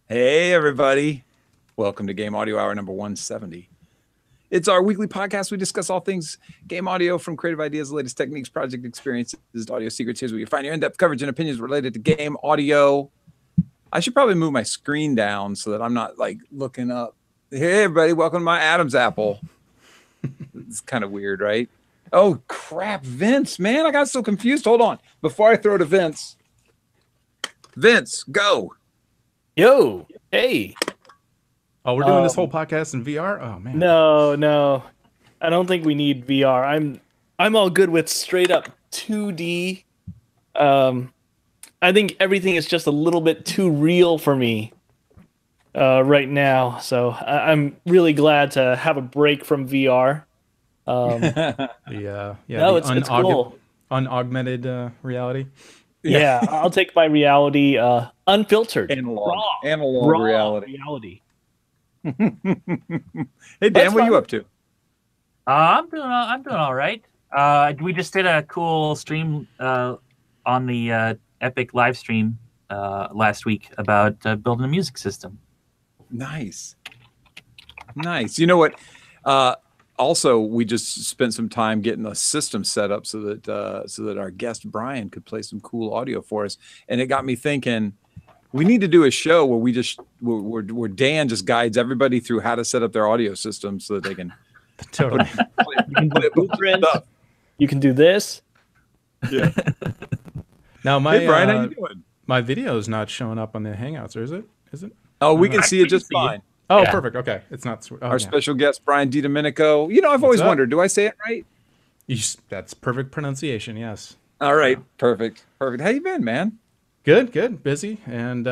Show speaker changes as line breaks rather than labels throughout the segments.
Hey, everybody. Welcome to Game Audio Hour number 170. It's our weekly podcast. We discuss all things game audio, from creative ideas, the latest techniques, project experiences, to audio secrets. Here's where you find your in-depth coverage and opinions related to game audio. I should probably move my screen down so that I'm not like looking up. Hey, everybody. Welcome to my Adam's apple. It's kind of weird, right? Oh, crap. Vince, man. I got so confused. Hold on. Before I throw to Vince, go.
Yo, hey.
Oh, we're doing this whole podcast in VR? Oh man.
No. I don't think we need VR. I'm all good with straight up 2D. I think everything is just a little bit too real for me right now. So I'm really glad to have a break from VR. It's cool.
Unaugmented reality.
Yeah, I'll take my reality unfiltered.
Analog
raw
reality. Hey Dan, what are you up to?
I'm doing all right. We just did a cool stream on the Epic live stream last week about building a music system.
Nice. You know what? Also, we just spent some time getting a system set up so that our guest Brian could play some cool audio for us, and it got me thinking. We need to do a show where Dan just guides everybody through how to set up their audio system so that they can
totally.
You can do blueprints. You can do this.
Yeah.
Now my
hey Brian, how you doing?
My video is not showing up on the Hangouts, or is it?
Oh, we can see it just fine.
Oh,
Yeah.
perfect. Okay, it's not.
Our special guest Brian DiDomenico. You know, I've always wondered, do I say it right?
That's perfect pronunciation. Yes.
All right, perfect. How you been, man?
Good. Busy, and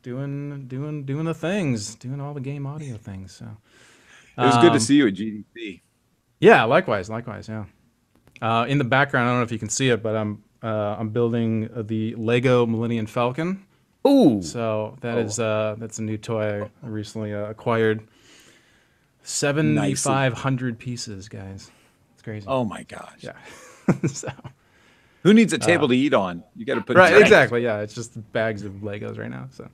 doing the things, doing all the game audio things. So
it was good to see you at GDC.
Yeah, likewise. Yeah. In the background, I don't know if you can see it, but I'm building the Lego Millennium Falcon.
Ooh.
So that's a new toy I recently acquired. 7,500 pieces, guys. It's crazy.
Oh my gosh.
Yeah. So.
Who needs a table to eat on? You got to put
right. Exactly. Yeah. It's just bags of Legos right now. So.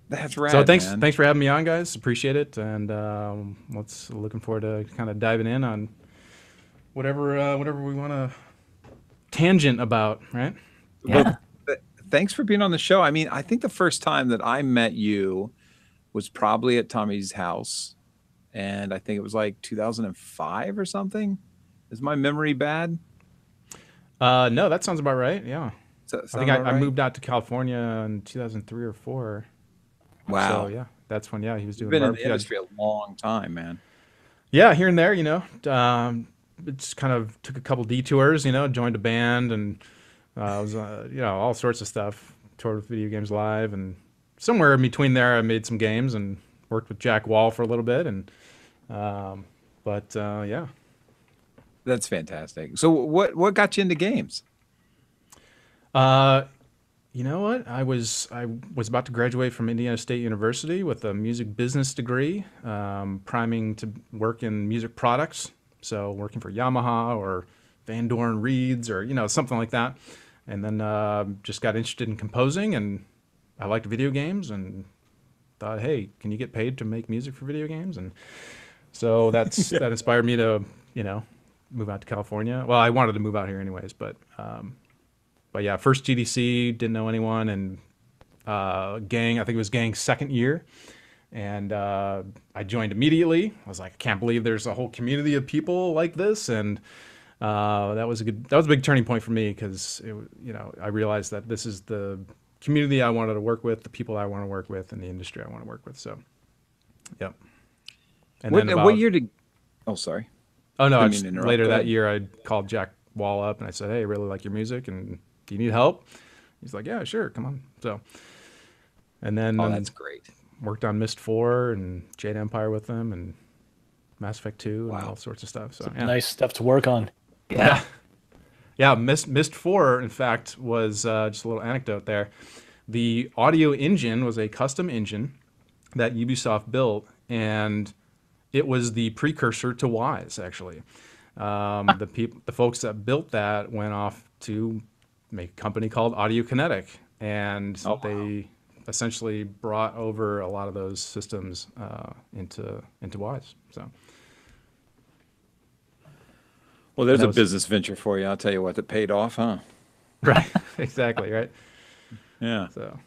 That's right.
So thanks for having me on, guys. Appreciate it, and looking forward to kind of diving in on whatever we want to tangent about, right?
Yeah.
Well, thanks for being on the show. I mean, I think the first time that I met you was probably at Tommy's house, and I think it was like 2005 or something. Is my memory bad?
No, that sounds about right. Yeah. I think I
right?
moved out to California in 2003 or 4.
Wow.
So yeah, that's when he was doing.
You've been in the industry a long time, man.
Yeah, here and there, it just kind of took a couple detours, joined a band, and was all sorts of stuff. Toured with Video Games Live, and somewhere in between there, I made some games and worked with Jack Wall for a little bit, and yeah.
That's fantastic. So what got you into games?
You know what? I was about to graduate from Indiana State University with a music business degree, priming to work in music products. So working for Yamaha or Van Doren Reeds or something like that. And then just got interested in composing, and I liked video games and thought, hey, can you get paid to make music for video games? And so that inspired me to move out to California. Well, I wanted to move out here anyways, but yeah, first GDC, didn't know anyone, and Gang, I think it was Gang's second year, and I joined immediately. I was like, I can't believe there's a whole community of people like this, and that was a big turning point for me, because I realized that this is the community I wanted to work with, the people I want to work with, and the industry I want to work with. So, yep. And
what year did? Oh, sorry.
Oh no! Later that year, I called Jack Wall up and I said, "Hey, I really like your music, and do you need help?" He's like, "Yeah, sure, come on." So, and then
that's great.
Worked on Myst 4 and Jade Empire with them, and Mass Effect 2, and all sorts of stuff. So yeah.
Nice stuff to work on.
Yeah. Myst 4, in fact, was just a little anecdote there. The audio engine was a custom engine that Ubisoft built, and it was the precursor to Wise, actually. The folks that built that went off to make a company called Audio Kinetic, and
Oh, wow.
they essentially brought over a lot of those systems into Wise. So.
Well, there's
that
a
was-
business venture for you. I'll tell you what, that paid off, huh?
Right. Exactly. Right.
Yeah.
So.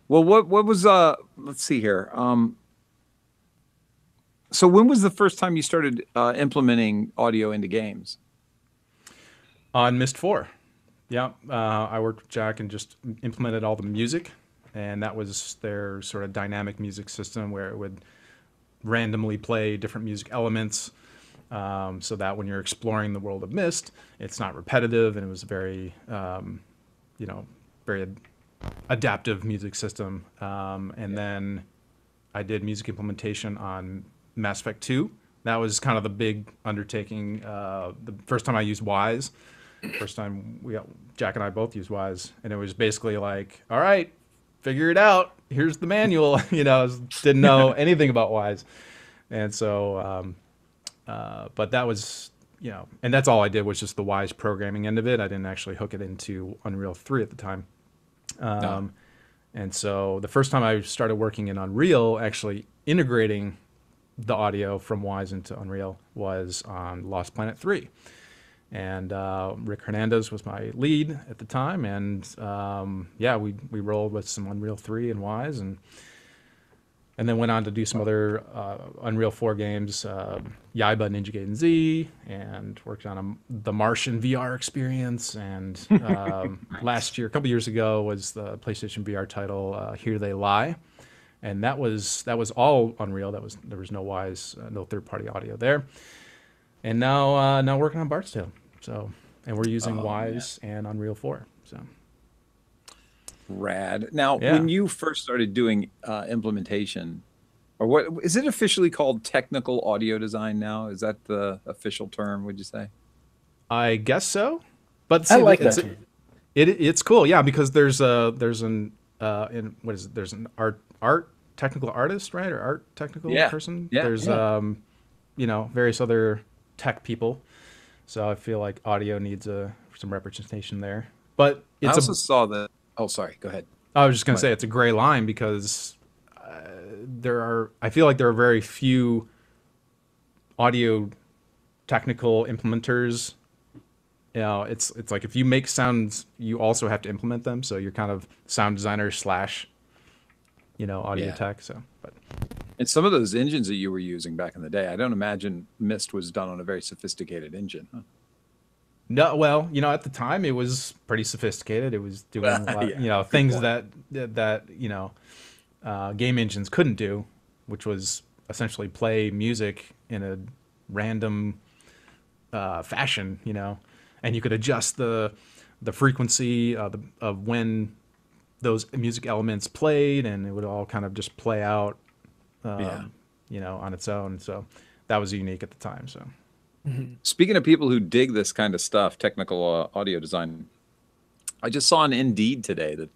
Well, what was let's see here. So when was the first time you started implementing audio into games?
On Myst 4. Yeah. I worked with Jack and just implemented all the music, and that was their sort of dynamic music system where it would randomly play different music elements, so that when you're exploring the world of Myst, it's not repetitive, and it was very, very adaptive music system. And then I did music implementation on Mass Effect 2. That was kind of the big undertaking. The first time I used Wise, first time Jack and I both used Wise, and it was basically like, all right, figure it out. Here's the manual. Didn't know anything about Wise. And so, but that was, and that's all I did was just the Wise programming end of it. I didn't actually hook it into Unreal 3 at the time.
No.
And so the first time I started working in Unreal, actually integrating the audio from Wise into Unreal, was on Lost Planet 3. And Rick Hernandez was my lead at the time. And we rolled with some Unreal 3 and Wise, and then went on to do some other Unreal 4 games, Yaiba, Ninja Gaiden Z, and worked on the Martian VR experience. And last year, a couple years ago, was the PlayStation VR title Here They Lie, and that was all Unreal. There was no Wise, no third-party audio there. And now working on Bart's Tale. So, and we're using Wise and Unreal 4. So.
Rad. Now,
Yeah.
when you first started doing implementation, or what is it officially called? Technical audio design now? Is that the official term? Would you say?
I guess so, but
I like
it's,
that.
it's cool, yeah, because there's an art technical artist, right, or art technical person.
Yeah.
There's various other tech people, so I feel like audio needs some representation there. But
I also saw that. Oh, sorry. Go ahead.
I was just gonna say it's a gray line because I feel like there are very few audio technical implementers. It's like if you make sounds, you also have to implement them. So you're kind of sound designer / audio tech. So, but
And some of those engines that you were using back in the day, I don't imagine Myst was done on a very sophisticated engine. Huh?
no, well, at the time it was pretty sophisticated. It was doing a lot, things that game engines couldn't do, which was essentially play music in a random fashion, and you could adjust the frequency of when those music elements played, and it would all kind of just play out, on its own. So that was unique at the time. So.
Speaking of people who dig this kind of stuff, technical audio design, I just saw on Indeed today that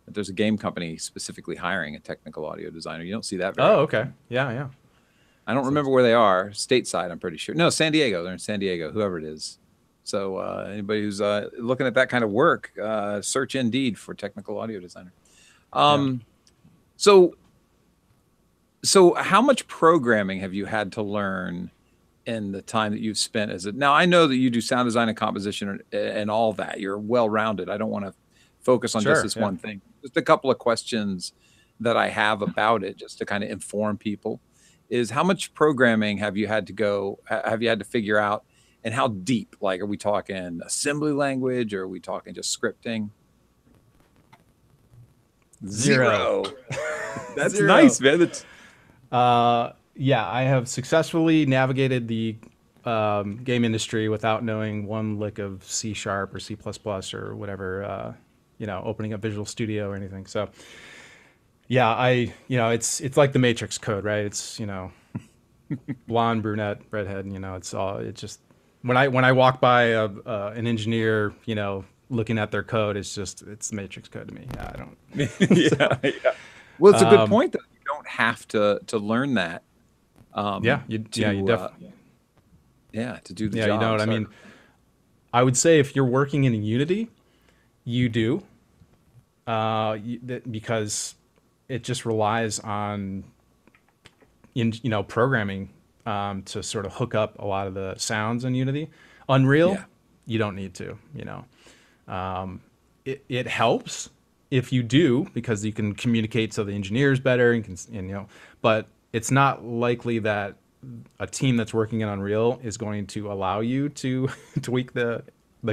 there's a game company specifically hiring a technical audio designer. You don't see that very
Oh,
often.
okay. Yeah.
I don't remember where they are. Stateside, I'm pretty sure. No, San Diego. They're in San Diego, whoever it is. So anybody who's looking at that kind of work, search Indeed for technical audio designer. So how much programming have you had to learn in the time that you've spent as now? I know that you do sound design and composition and all that. You're well-rounded. I don't want to focus on just this one thing. Just a couple of questions that I have about it, just to kind of inform people, is how much programming have you had to figure out, and how deep? Like, are we talking assembly language, or are we talking just scripting? Zero. That's
Zero.
nice, man. That's
Yeah, I have successfully navigated the game industry without knowing one lick of C# or C++ or whatever, opening up Visual Studio or anything. So, yeah, it's like the Matrix code, right? It's blonde, brunette, redhead. It's just when I walk by an engineer, looking at their code, it's the Matrix code to me. Yeah, I don't.
yeah. Well, it's a good point that you don't have to learn that.
You definitely.
To do the
Yeah,
job.
you know what I
So-
mean? I would say if you're working in Unity, you do. because it just relies on programming to sort of hook up a lot of the sounds in Unity. Unreal, you don't need to. It helps if you do, because you can communicate to the engineers better, and but it's not likely that a team that's working in Unreal is going to allow you to tweak the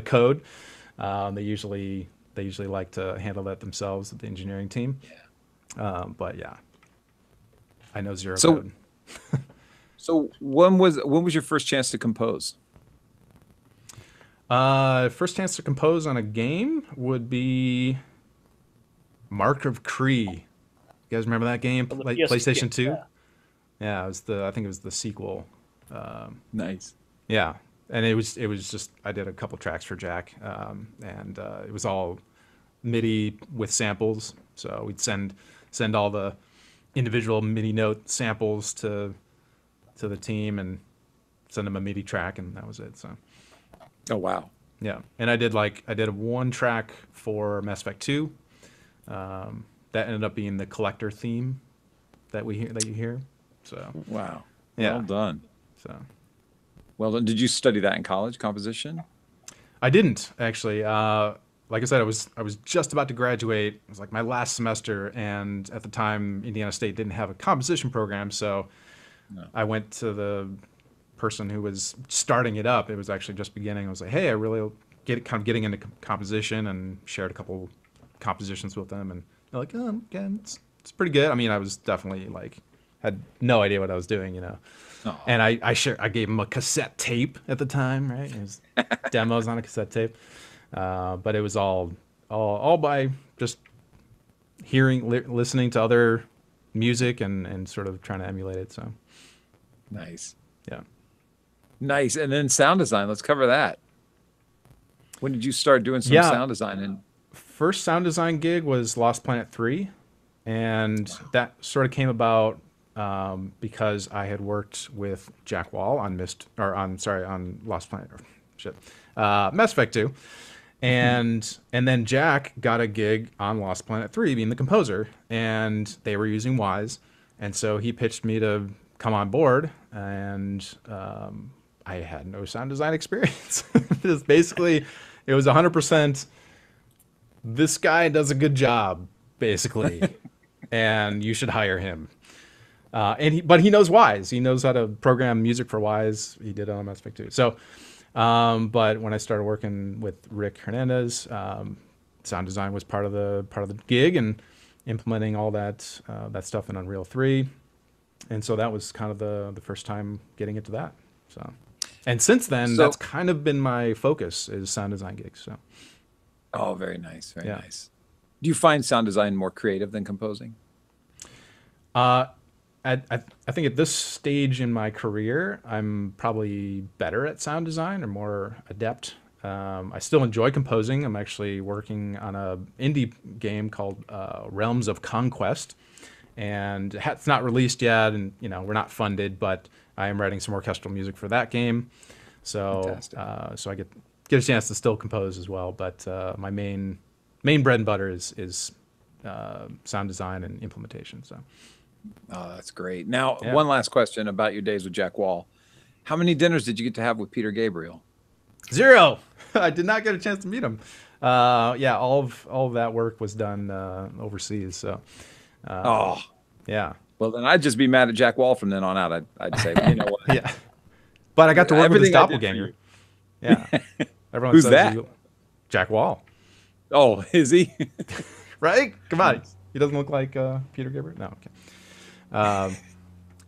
code. They usually like to handle that themselves, the engineering team. But yeah, I know zero code.
So when was your first chance to compose?
First chance to compose on a game would be Mark of Cree. You guys remember that game? Like PlayStation 2? Yeah, it was I think it was the sequel.
Nice.
Yeah. And it was just, I did a couple tracks for Jack, and it was all MIDI with samples. So we'd send all the individual MIDI note samples to the team and send them a MIDI track, and that was it. So.
Oh wow.
Yeah, and I did one track for Mass Effect 2. That ended up being the collector theme that you hear. So.
Wow.
Yeah.
Well done.
So.
Well done. Did you study that in college, composition?
I didn't actually. Like I said, I was just about to graduate. It was like my last semester, and at the time, Indiana State didn't have a composition program, so I went to the person who was starting it up. It was actually just beginning. I was like, "Hey, I really getting into composition," and shared a couple compositions with them, and they're like, "Oh, again, it's pretty good." I mean, I was definitely had no idea what I was doing,
Oh.
And I gave him a cassette tape at the time, right? It was demos on a cassette tape, but it was all by just listening to other music and sort of trying to emulate it. So
nice.
Yeah.
Nice. And then sound design. Let's cover that. When did you start doing some sound design? And
first sound design gig was Lost Planet 3, and that sort of came about because I had worked with Jack Wall on Lost Planet, Mass Effect 2, and then Jack got a gig on Lost Planet 3 being the composer, and they were using Wise, and so he pitched me to come on board, and I had no sound design experience. It was 100%. This guy does a good job, basically, and you should hire him. But he knows Wise. He knows how to program music for Wise. He did it on Mass Effect 2. So, but when I started working with Rick Hernandez, sound design was part of the gig, and implementing all that stuff in Unreal 3. And so that was kind of the first time getting into that. So, and since then, that's kind of been my focus, is sound design gigs. So.
Oh, very nice. Very nice. Do you find sound design more creative than composing?
I think at this stage in my career, I'm probably better at sound design, or more adept. I still enjoy composing. I'm actually working on a indie game called Realms of Conquest, and it's not released yet, and we're not funded, but I am writing some orchestral music for that game. So so I get a chance to still compose as well. But my main bread and butter is sound design and implementation. So.
Oh, that's great. Now, one last question about your days with Jack Wall. How many dinners did you get to have with Peter Gabriel?
0. I did not get a chance to meet him. All of that work was done overseas. So, yeah.
Well, then I'd just be mad at Jack Wall from then on out. I'd say, you know what?
Yeah. But I got to work with his doppelganger. Yeah. Everyone
Who's
says
that?
Jack Wall.
Oh, is he?
Right? Come on. He doesn't look like Peter Gabriel? No, okay.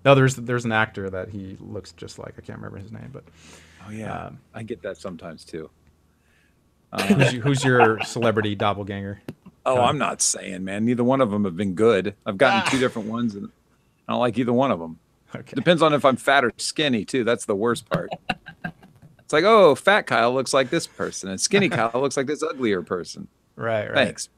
No, there's an actor that he looks just like. I can't remember his name, but
oh yeah, I get that sometimes too.
Who's your celebrity doppelganger?
Oh, I'm not saying, man. Neither one of them have been good. I've gotten 2 different ones, and I don't like either one of them.
Okay.
Depends on if I'm fat or skinny too. That's the worst part. It's like, oh, fat Kyle looks like this person, and skinny Kyle looks like this uglier person.
Right.
Thanks.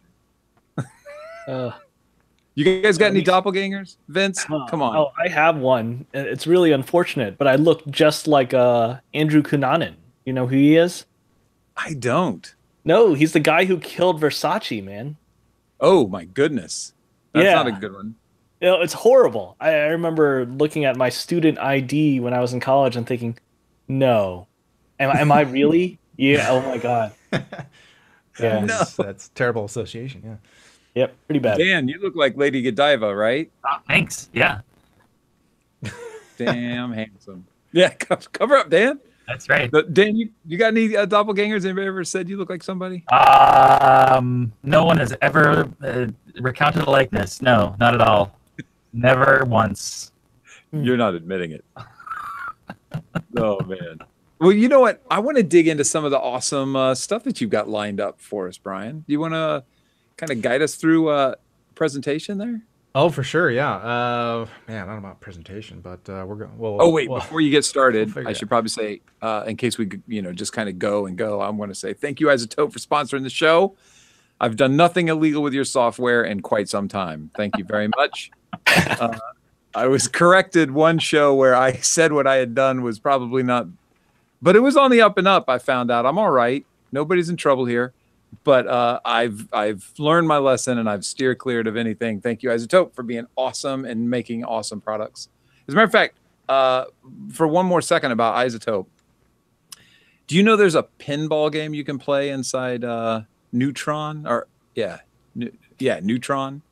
You guys got any doppelgangers? Vince, come on.
Oh, I have one. It's really unfortunate, but I look just like Andrew Cunanan. You know who he is?
I don't.
No, he's the guy who killed Versace, man.
Oh my goodness, that's
Yeah.
not a good one.
You know, it's horrible. I remember looking at my student ID when I was in college and thinking, no, am I really? Yeah. Oh my God. Yeah.
No.
That's terrible association. Yeah.
Yep. Pretty bad.
Dan, you look like Lady Godiva, right?
Thanks. Yeah,
Damn handsome. Yeah, cover up, Dan.
that's right.
Dan, you got any doppelgangers? Anybody ever said you look like somebody?
No one has ever recounted a likeness. No, not at all. Never once.
You're not admitting it. Oh man. Well, you know what? I want to dig into some of the awesome stuff that you've got lined up for us, Brian. Do you want to kind of guide us through presentation there?
Oh, for sure. Yeah. Man, I don't know about presentation, but we're going. Well,
Oh wait, before you get started,
figure
I
it
should probably say, in case we just kind of go and go, I'm going to say thank you, Isotope, for sponsoring the show. I've done nothing illegal with your software in quite some time. Thank you very much. I was corrected one show where I said what I had done was probably not, but it was on the up and up. I found out I'm all right. Nobody's in trouble here, but I've learned my lesson and I've steered clear of anything. Thank you, Isotope, for being awesome and making awesome products. As a matter of fact, for one more second about Isotope, do you know there's a pinball game you can play inside Neutron? Neutron.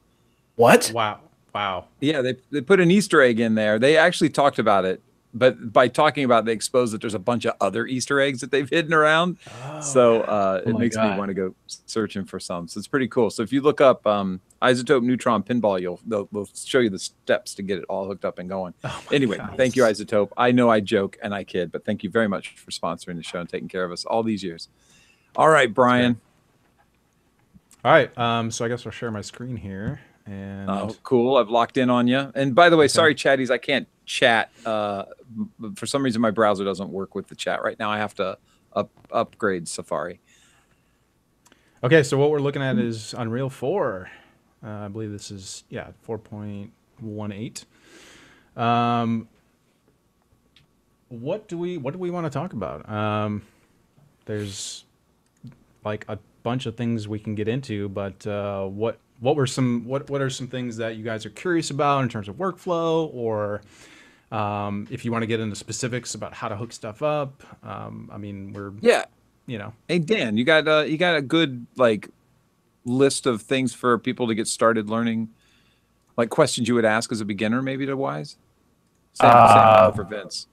What?
Wow.
Yeah, they put an Easter egg in there. They actually talked about it, but by talking about it, they exposed that there's a bunch of other Easter eggs that they've hidden around. So it
my
makes me
God.
want to go searching for some. So it's pretty cool. So if you look up Isotope Neutron Pinball, they'll show you the steps to get it all hooked up and going. Anyway, thank you, Isotope. I know I joke and I kid, but thank you very much for sponsoring the show and taking care of us all these years. All right, Brian.
All right. So I guess I'll share my screen here. And
Oh, cool. I've locked in on you. And by the way, sorry, chatties, I can't chat. For some reason, my browser doesn't work with the chat right now. I have to upgrade Safari.
okay, so what we're looking at is Unreal 4. I believe this is 4.18. What do we want to talk about? There's like a bunch of things we can get into, but what are some things that you guys are curious about in terms of workflow, or if you want to get into specifics about how to hook stuff up? I mean,
Hey, Dan, you got a good like list of things for people to get started learning, like questions you would ask as a beginner, maybe to Wise. Same for Vince.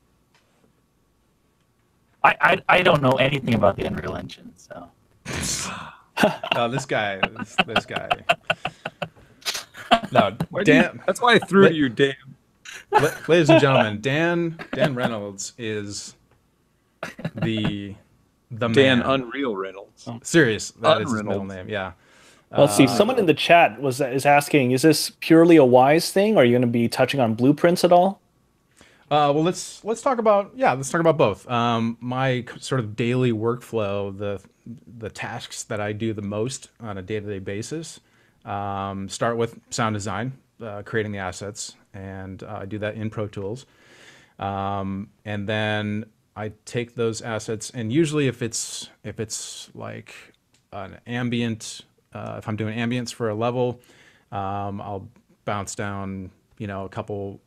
I don't know anything about the Unreal Engine, so.
this guy. No, Dan.
That's why I threw to you, Dan.
Ladies and gentlemen, Dan Reynolds is the
Dan
man.
Unreal Reynolds.
Serious. That is his middle
Unreynolds.
name. Yeah.
Let's see. Someone in the chat is asking, is this purely a Wise thing? Or are you going to be touching on blueprints at all?
Well, let's talk about both. My sort of daily workflow, the tasks that I do the most on a day-to-day basis, start with sound design, creating the assets, and I do that in Pro Tools. And then I take those assets, and usually if it's like an ambient, if I'm doing ambience for a level, I'll bounce down, a couple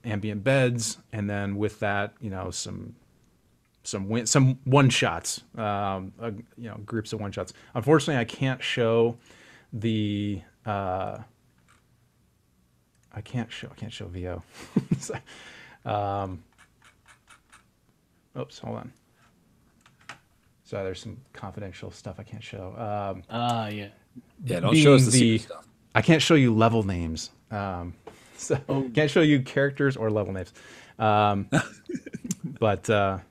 ambient beds, and then with that, some one shots, groups of one shots. Unfortunately, I can't show the I can't show VO. Oops, hold on. So there's some confidential stuff I can't show.
Yeah.
Yeah, don't show us the secret stuff.
I can't show you level names. So can't show you characters or level names. But
Oh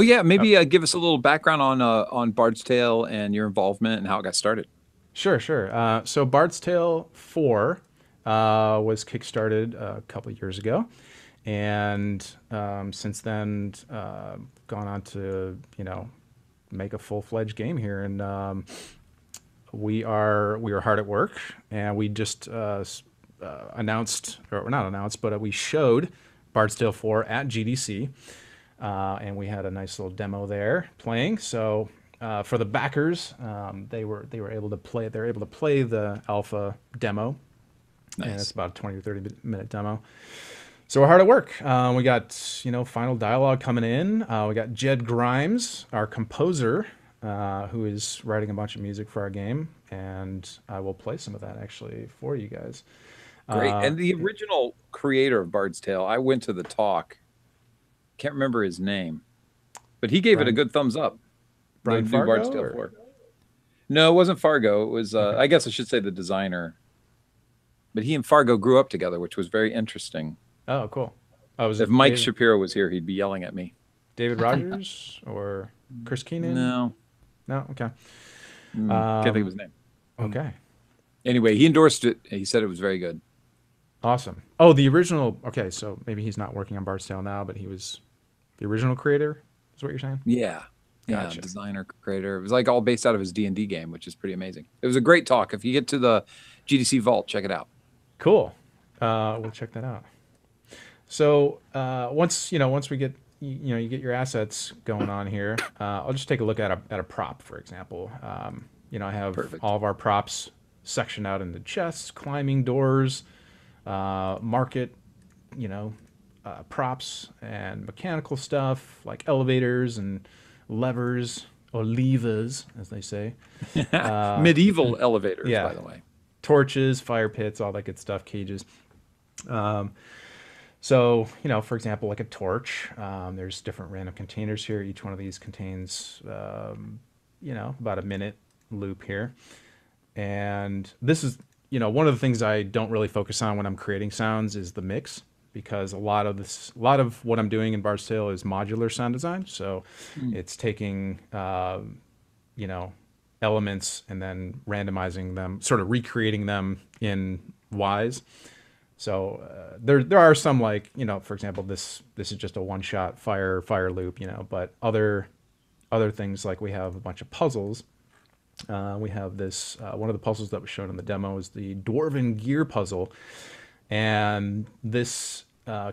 yeah, maybe give us a little background on Bard's Tale and your involvement and how it got started.
Sure. So Bard's Tale 4 was kickstarted a couple of years ago, and since then gone on to make a full-fledged game here, and we are hard at work, and we just announced, or not announced, but we showed Bard's Tale 4 at GDC, and we had a nice little demo there playing. So for the backers, they were able to play. They're able to play the alpha demo, and it's about a 20 or 30-minute demo. So we're hard at work. We got final dialogue coming in. We got Jed Grimes, our composer, who is writing a bunch of music for our game, and I will play some of that actually for you guys.
Great. And the original creator of Bard's Tale, I went to the talk. Can't remember his name, but he gave it a good thumbs up.
Brian
The new
Fargo,
Bard's Tale 4. No, it wasn't Fargo. It was,
Okay.
I guess I should say the designer. But he and Fargo grew up together, which was very interesting.
Oh, cool. Oh, was
If
it
Mike Shapiro was here, he'd be yelling at me.
David Rogers or Chris Keenan?
No.
No? Okay.
Can't think of his name.
Okay.
Anyway, he endorsed it. He said it was very good.
Awesome. Oh, the original. Okay, so maybe he's not working on Bard's Tale now, but he was the original creator, is what you're saying?
Yeah.
Gotcha.
Yeah, designer, creator. It was like all based out of his D&D game, which is pretty amazing. It was a great talk. If you get to the GDC Vault, check it out.
Cool. We'll check that out. So once we get you get your assets going on here, I'll just take a look at a prop, for example. I have
Perfect.
all of our props sectioned out into chests, climbing doors, market, props and mechanical stuff like elevators and levers or levers, as they say.
Medieval elevators,
yeah.
by the way.
Torches, fire pits, all that good stuff, cages. So, for example, like a torch, there's different random containers here. Each one of these contains, about a minute loop here. And this is, one of the things I don't really focus on when I'm creating sounds is the mix, because a lot of what I'm doing in Bard's Tale is modular sound design. So it's taking, elements and then randomizing them, sort of recreating them in Wise. So there are some, like, for example, this is just a one-shot fire loop, but other things, like we have a bunch of puzzles. We have this one of the puzzles that was shown in the demo is the Dwarven gear puzzle, and this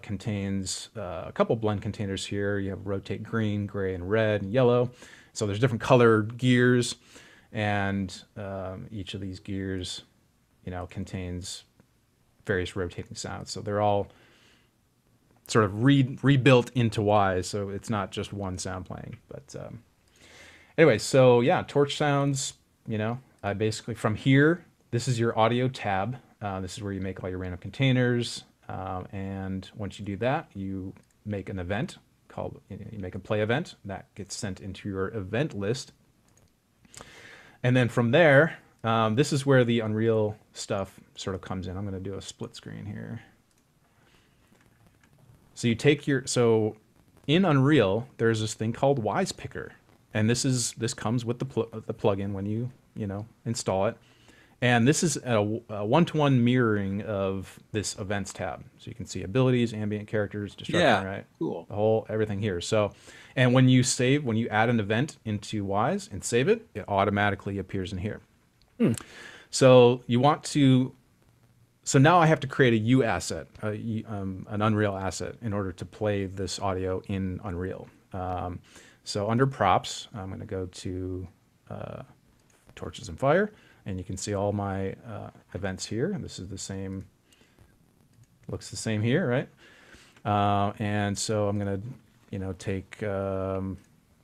contains a couple blend containers here. You have rotate green, gray, and red, and yellow. So there's different colored gears, and each of these gears, contains various rotating sounds. So they're all sort of rebuilt into Wise, so it's not just one sound playing. But anyway, so yeah, torch sounds, I basically, from here, this is your audio tab. This is where you make all your random containers. And once you do that, you make an event called, you make a play event that gets sent into your event list. And then from there, this is where the Unreal stuff sort of comes in. I'm going to do a split screen here. So you take so in Unreal, there's this thing called Wise Picker, and this comes with the plugin when you install it. And this is a one-to-one mirroring of this events tab. So you can see abilities, ambient characters, destruction, right?
Cool.
Everything here. So, and when you add an event into Wise and save it, it automatically appears in here. So now I have to create a U asset, an Unreal asset, in order to play this audio in Unreal. So under props, I'm going to go to torches and fire, and you can see all my events here. And this is the same, looks the same here, right? And so I'm going to take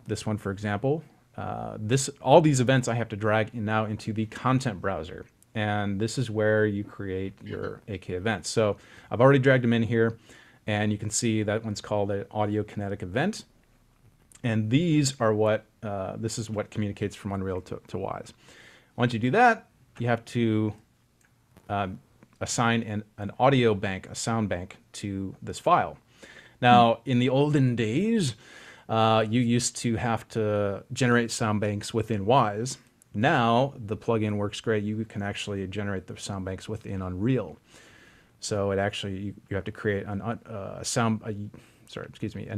this one, for example. All these events I have to drag now into the content browser, and this is where you create your AK events. So I've already dragged them in here, and you can see that one's called an audio kinetic event, and these are what this is what communicates from Unreal to Wise. Once you do that, you have to assign an audio bank, a sound bank, to this file. Now, in the olden days, you used to have to generate sound banks within Wise. Now the plugin works great. You can actually generate the sound banks within Unreal. So it actually, you have to create an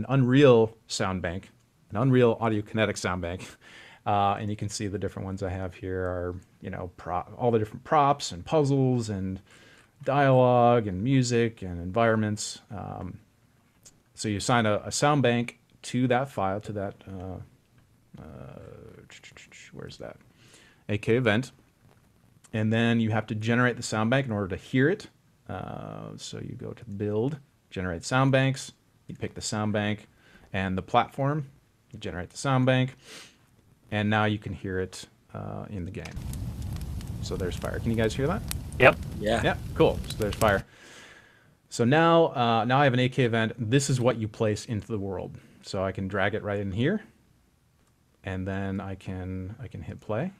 Unreal sound bank, an Unreal audio kinetic sound bank. And you can see the different ones I have here are, all the different props and puzzles and dialogue and music and environments. So you assign a sound bank to that file, to that where's that? AK event. And then you have to generate the sound bank in order to hear it. So you go to build, generate sound banks. You pick the sound bank and the platform. You generate the sound bank. And now you can hear it in the game. So there's fire. Can you guys hear that?
Yep.
Yeah.
Yeah, cool. So there's fire. So now, now I have an AK event. This is what you place into the world. So I can drag it right in here, and then I can hit play.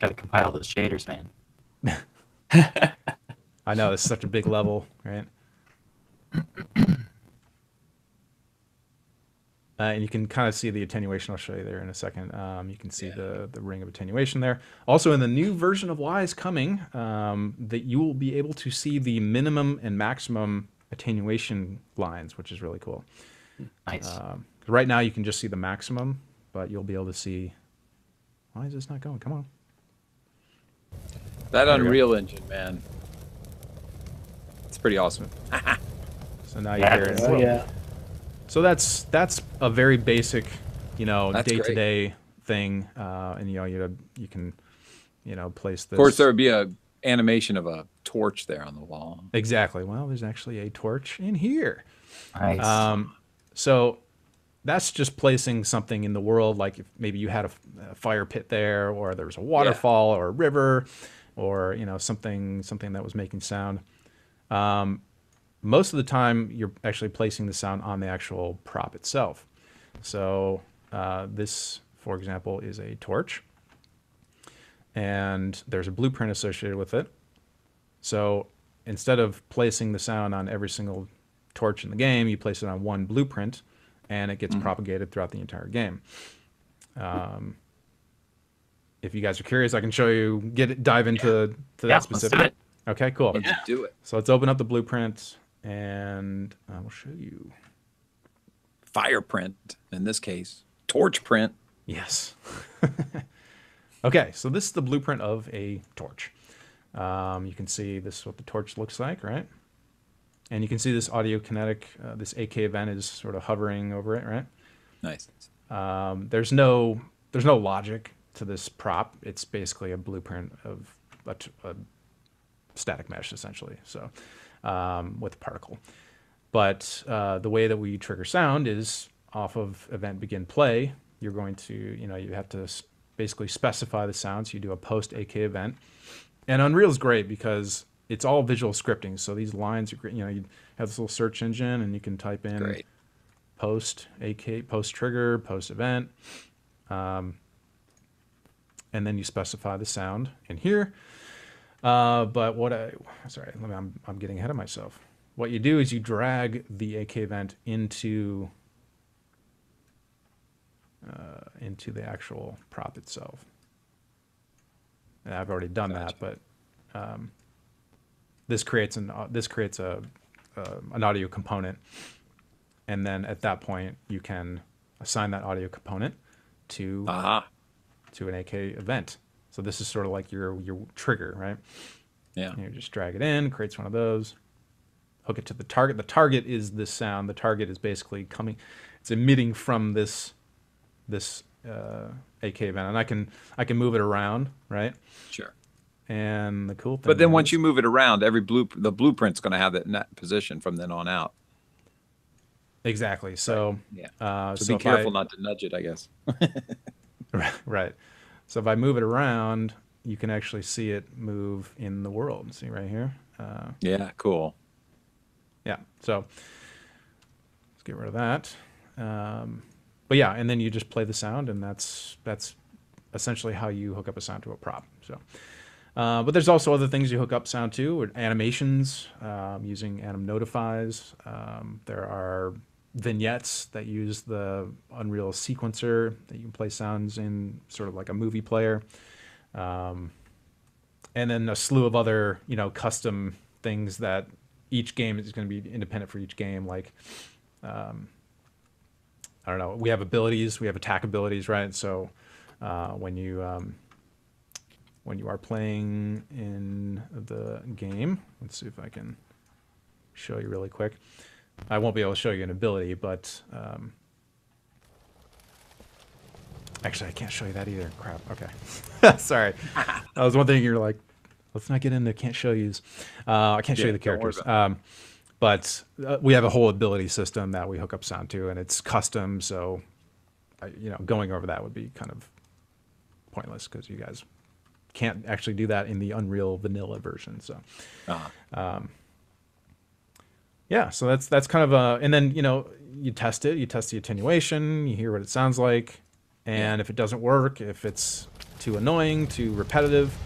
Got to compile those shaders, man.
I know it's such a big level, right? And you can kind of see the attenuation. I'll show you there in a second. You can see the ring of attenuation there. Also, in the new version of Wise coming, that you will be able to see the minimum and maximum attenuation lines, which is really cool.
Nice.
Right now, you can just see the maximum, but you'll be able to see. Why is this not going? Come on.
That Unreal Engine, man. It's pretty awesome.
So now you hear it.
Oh yeah.
So that's a very basic, you know,
That's
day-to-day thing, and you know you can, you know, place this.
Of course, there would be a animation of a torch there on the wall.
Exactly. Well, there's actually a torch in here.
Nice.
So that's just placing something in the world, like if maybe you had a fire pit there, or there was a waterfall or a river, or you know something that was making sound. Most of the time, you're actually placing the sound on the actual prop itself. So this, for example, is a torch, and there's a blueprint associated with it. So instead of placing the sound on every single torch in the game, you place it on one blueprint, and it gets propagated throughout the entire game. If you guys are curious, I can show you, dive into that specific.
Let's do it.
Okay, cool.
Let's do it.
So let's open up the blueprint, and I will show you.
Fire print, in this case. Torch print.
Yes. Okay, so this is the blueprint of a torch. You can see this is what the torch looks like, right? And you can see this audio kinetic, this AK event is sort of hovering over it, right?
Nice.
There's no logic to this prop. It's basically a blueprint of a static mesh, essentially. So with a particle. But the way that we trigger sound is off of event begin play. You're going to, you have to basically specify the sound. So you do a post AK event. And Unreal is great because it's all visual scripting. So these lines are great. You have this little search engine, and you can type in post AK, post trigger, post event. And then you specify the sound in here. But I'm getting ahead of myself. What you do is you drag the AK event into the actual prop itself. And I've already done that, but this creates an audio component, and then at that point you can assign that audio component to an AK event. So this is sort of like your trigger, right?
Yeah.
And you just drag it in, creates one of those, hook it to the target. The target is this sound. The target is basically it's emitting from this AK event, and I can move it around, right?
Sure.
And the cool thing,
but then once you move it around, the blueprint's going to have that in that position from then on out.
Exactly. So
yeah. So be careful not to nudge it, I guess.
Right. So if I move it around, you can actually see it move in the world. See right here?
Yeah, cool.
Yeah, so let's get rid of that. But yeah, and then you just play the sound, and that's essentially how you hook up a sound to a prop. So, but there's also other things you hook up sound to, or animations, using anim notifies. There are vignettes that use the Unreal sequencer that you can play sounds in, sort of like a movie player. And then a slew of other, custom things that each game is going to be independent for each game. Like, I don't know, we have abilities, we have attack abilities, right? So when you are playing in the game, let's see if I can show you really quick. I won't be able to show you an ability, but actually I can't show you that either. Crap. Okay. Sorry. That was one thing you're like, let's not get into can't show yous. I can't show you the characters. But we have a whole ability system that we hook up sound to, and it's custom. So, going over that would be kind of pointless because you guys can't actually do that in the Unreal vanilla version. So, yeah. So that's kind of a, and then you test it. You test the attenuation. You hear what it sounds like, and if it doesn't work, if it's too annoying, too repetitive,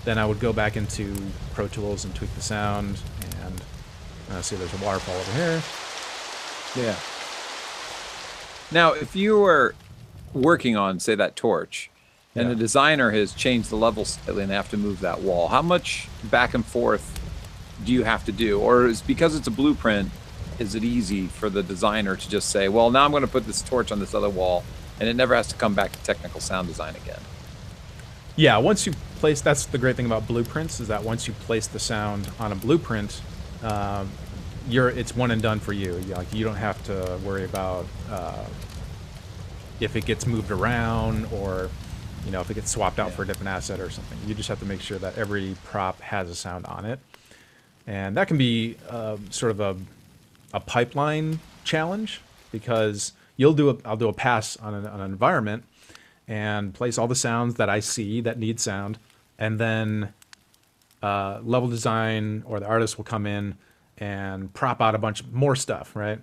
then I would go back into Pro Tools and tweak the sound. And see, there's a waterfall over here.
Yeah. Now, if you were working on, say, that torch, and the designer has changed the level slightly and they have to move that wall, how much back and forth do you have to do? Or is because it's a blueprint, is it easy for the designer to just say, well, now I'm going to put this torch on this other wall, and it never has to come back to technical sound design again?
Yeah, once you place, that's the great thing about blueprints, is that once you place the sound on a blueprint, it's one and done for you. You don't have to worry about if it gets moved around or if it gets swapped out for a different asset or something. You just have to make sure that every prop has a sound on it, and that can be sort of a pipeline challenge because I'll do a pass on an environment and place all the sounds that I see that need sound, and then level design or the artist will come in and prop out a bunch more stuff, right?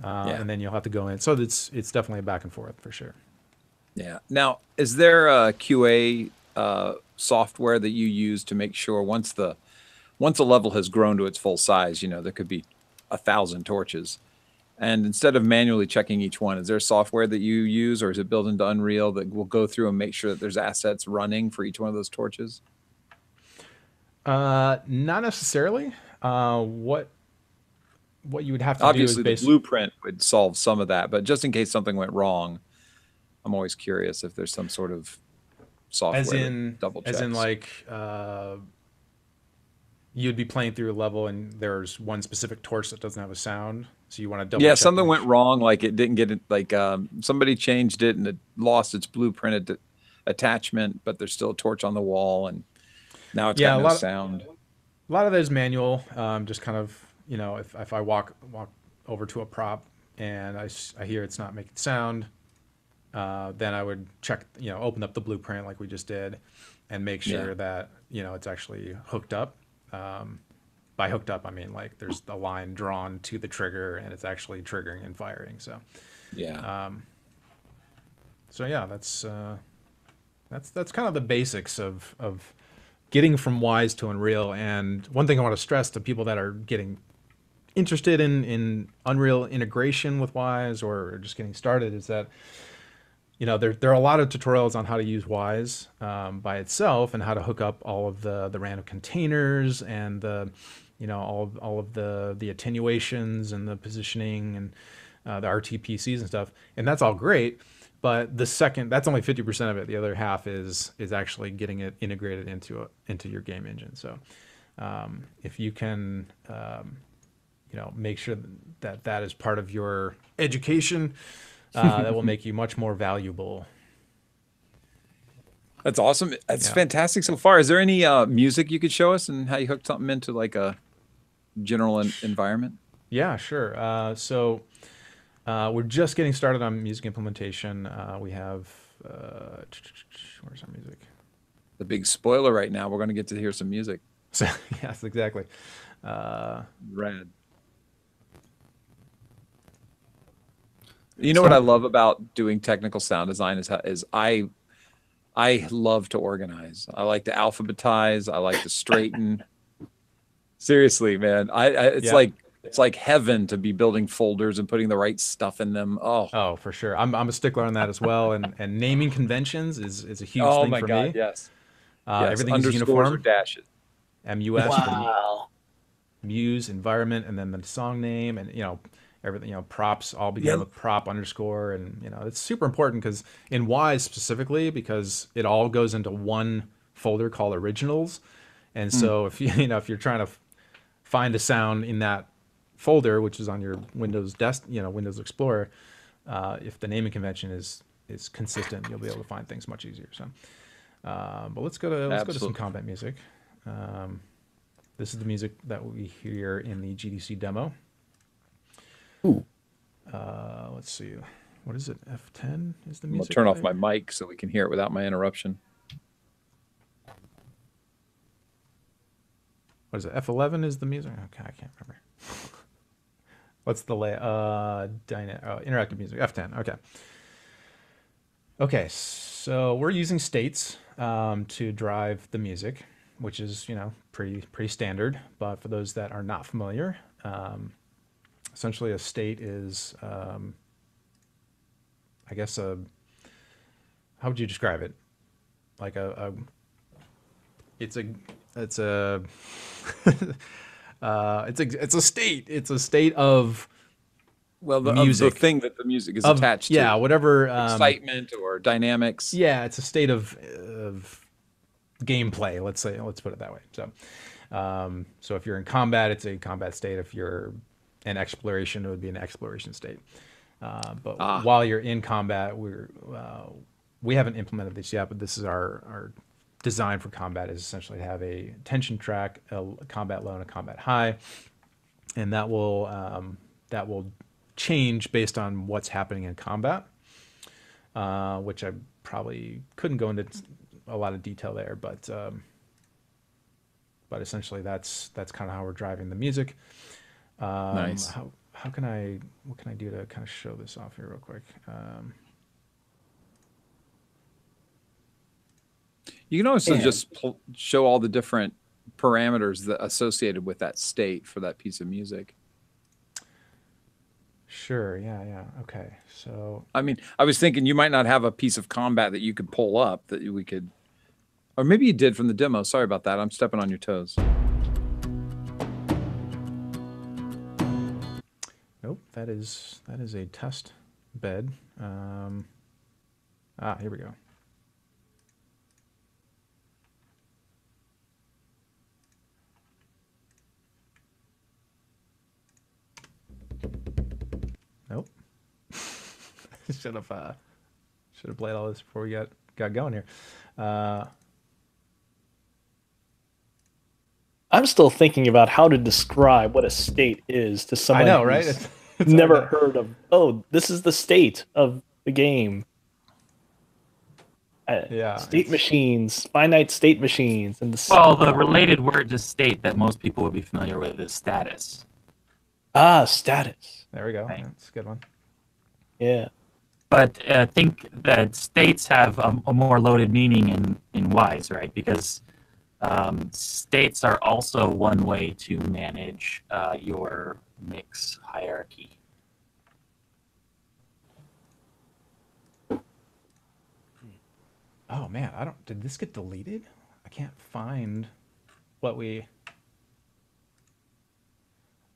And then you'll have to go in. So it's definitely a back and forth for sure.
Yeah. Now, is there a QA software that you use to make sure once a level has grown to its full size, there could be 1,000 torches, and instead of manually checking each one, is there software that you use, or is it built into Unreal that will go through and make sure that there's assets running for each one of those torches?
Not necessarily. What you would have to
obviously
do is
the blueprint would solve some of that, but just in case something went wrong, I'm always curious if there's some sort of software that double checks.
As in like you'd be playing through a level and there's one specific torch that doesn't have a sound, so you want to double check.
Something went wrong, like it didn't get it, like somebody changed it and it lost its blueprinted attachment, but there's still a torch on the wall and now it's got no sound.
A lot of that is manual. Just kind of, if I walk over to a prop and I hear it's not making sound, then I would check, open up the blueprint like we just did and make sure that, it's actually hooked up. By hooked up, I mean like there's a line drawn to the trigger and it's actually triggering and firing. So, that's kind of the basics of getting from Wise to Unreal. And one thing I want to stress to people that are getting interested in Unreal integration with Wise or just getting started is that, there are a lot of tutorials on how to use Wise by itself and how to hook up all of the random containers and the, all of the attenuations and the positioning and the RTPCs and stuff. And that's all great. But that's only 50% of it. The other half is actually getting it integrated into your game engine. So if you can, make sure that is part of your education, that will make you much more valuable.
That's awesome. That's fantastic so far. Is there any music you could show us and how you hooked something into like a general environment?
Yeah, sure. So we're just getting started on music implementation. We have, where's our music?
The big spoiler right now. We're going to get to hear some music.
So, yes, exactly.
Rad. You know what I love about doing technical sound design is I love to organize. I like to alphabetize. I like to straighten. Seriously, man. It's like heaven to be building folders and putting the right stuff in them. Oh,
for sure. I'm a stickler on that as well. And naming conventions is a huge thing for me. Oh my God,
yes.
Everything's
uniform. Or dashes.
MUS.
Wow.
Muse, environment, and then the song name, and everything, props all begin with prop underscore, and it's super important because in Wise specifically, because it all goes into one folder called originals, and so if if you're trying to find a sound in that folder, which is on your Windows Windows Explorer, if the naming convention is consistent, you'll be able to find things much easier. So, but let's go to some combat music. This is the music that we hear in the GDC demo.
Ooh.
Let's see. What is it? F10 is the music.
I'll turn off my mic so we can hear it without my interruption.
What is it? F11 is the music. Okay, I can't remember. What's the interactive music? F10. Okay. Okay, so we're using states to drive the music, which is pretty standard. But for those that are not familiar, essentially a state is I guess how would you describe it? Like it's a it's a state. It's a state of music.
Of the thing that the music is attached to.
Yeah, whatever
excitement or dynamics.
Yeah, it's a state of gameplay. Let's put it that way. So if you're in combat, it's a combat state. If you're in exploration, it would be an exploration state. But while you're in combat, we haven't implemented this yet, but this is our design for combat is essentially to have a tension track, a combat low and a combat high, and that will change based on what's happening in combat, which I probably couldn't go into a lot of detail there, but essentially that's kind of how we're driving the music.
Nice.
What can I do to kind of show this off here real quick?
You can also just show all the different parameters that associated with that state for that piece of music.
Sure. Yeah. Okay. So,
I mean, I was thinking you might not have a piece of combat that you could pull up that we could, or maybe you did from the demo. Sorry about that. I'm stepping on your toes.
Nope. That is a test bed. Here we go. Nope. should have played all this before we got going here.
I'm still thinking about how to describe what a state is to someone.
I know, right?
It's never heard of. Oh, this is the state of the game. State machines, finite state machines, and
the related word to state that most people would be familiar with is status.
Status.
There we go.
Right.
That's a good one.
Yeah.
But I think that states have a more loaded meaning in Wise, right? Because states are also one way to manage your mix hierarchy.
Oh man, did this get deleted? I can't find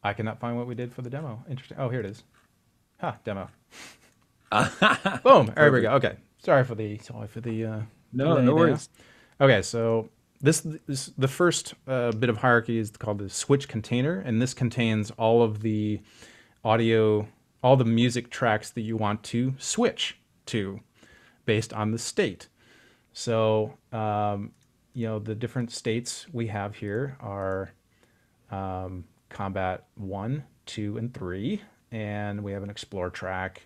I cannot find what we did for the demo. Interesting. Oh, here it is. Demo. Boom. There we go. Okay. Sorry for the
No worries.
Okay, so this the first bit of hierarchy is called the switch container, and this contains all of the audio, all the music tracks that you want to switch to based on the state. So the different states we have here are combat 1, 2, and 3, and we have an explore track.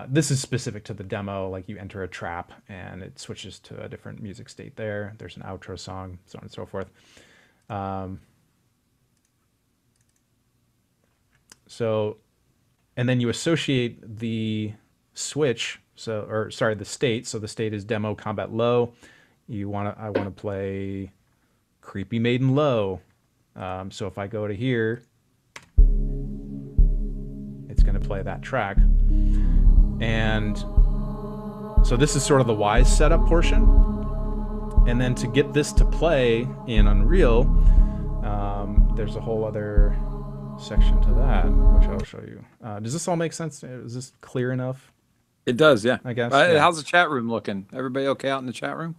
This is specific to the demo, like you enter a trap and it switches to a different music state there. There's an outro song, so on and so forth. And then you associate the switch, the state. So the state is demo combat low. I want to play Creepy Maiden low. So if I go to here, it's going to play that track. And so this is sort of the Wise setup portion. And then to get this to play in Unreal, there's a whole other section to that, which I'll show you. Does this all make sense? Is this clear enough?
It does, yeah.
I guess.
Yeah. How's the chat room looking? Everybody okay out in the chat room?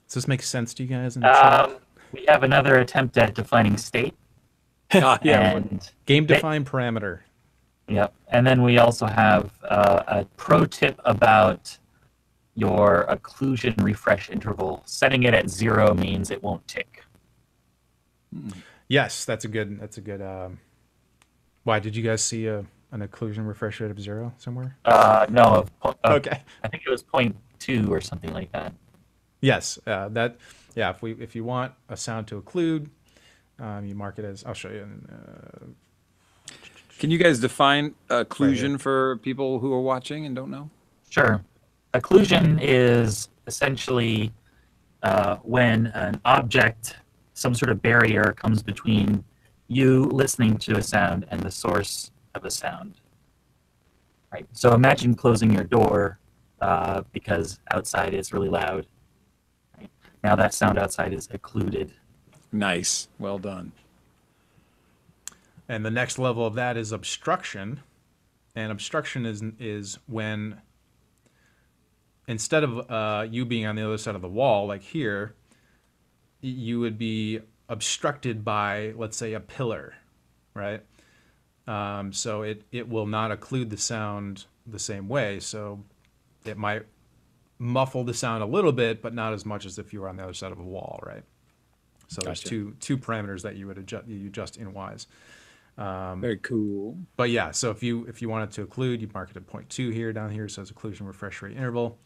Does this make sense to you guys in the chat?
We have another attempt at defining state.
Yeah.
And
Game defined parameter.
yep. And then we also have a pro tip about your occlusion refresh interval. Setting it at 0 means it won't tick.
Yes, that's a good. Why did you guys see an occlusion refresh rate of 0 somewhere?
No,
Okay.
I think it was 0.2 or something like that.
Yes, that. Yeah, if you want a sound to occlude, you mark it as. I'll show you.
Can you guys define occlusion for people who are watching and don't know?
Sure. Occlusion is essentially when an object, some sort of barrier, comes between you listening to a sound and the source of a sound. Right. So imagine closing your door because outside is really loud. Right? Now that sound outside is occluded.
Nice. Well done.
And the next level of that is obstruction, and obstruction is when instead of you being on the other side of the wall, like here, you would be obstructed by, let's say, a pillar, right? So it will not occlude the sound the same way. So it might muffle the sound a little bit, but not as much as if you were on the other side of a wall, right? So
Gotcha.
there's two parameters that you adjust in Wise.
Very cool.
But yeah, so if you want it to occlude, you mark it at 0.2 here. Down here it says occlusion refresh rate interval.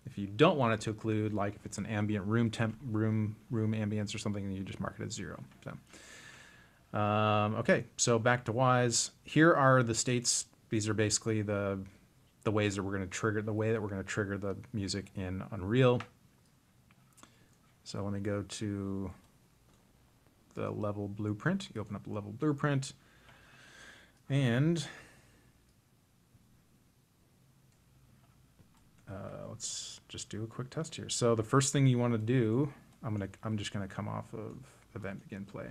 If you don't want it to occlude, like if it's an ambient room ambience or something, then you just mark it at 0. So, okay, so back to Wise. Here are the states. These are basically the ways that we're going to trigger the music in Unreal. So let me go to the level blueprint. You open up the level blueprint, and let's just do a quick test here. So the first thing you want to do, I'm just gonna come off of event begin play.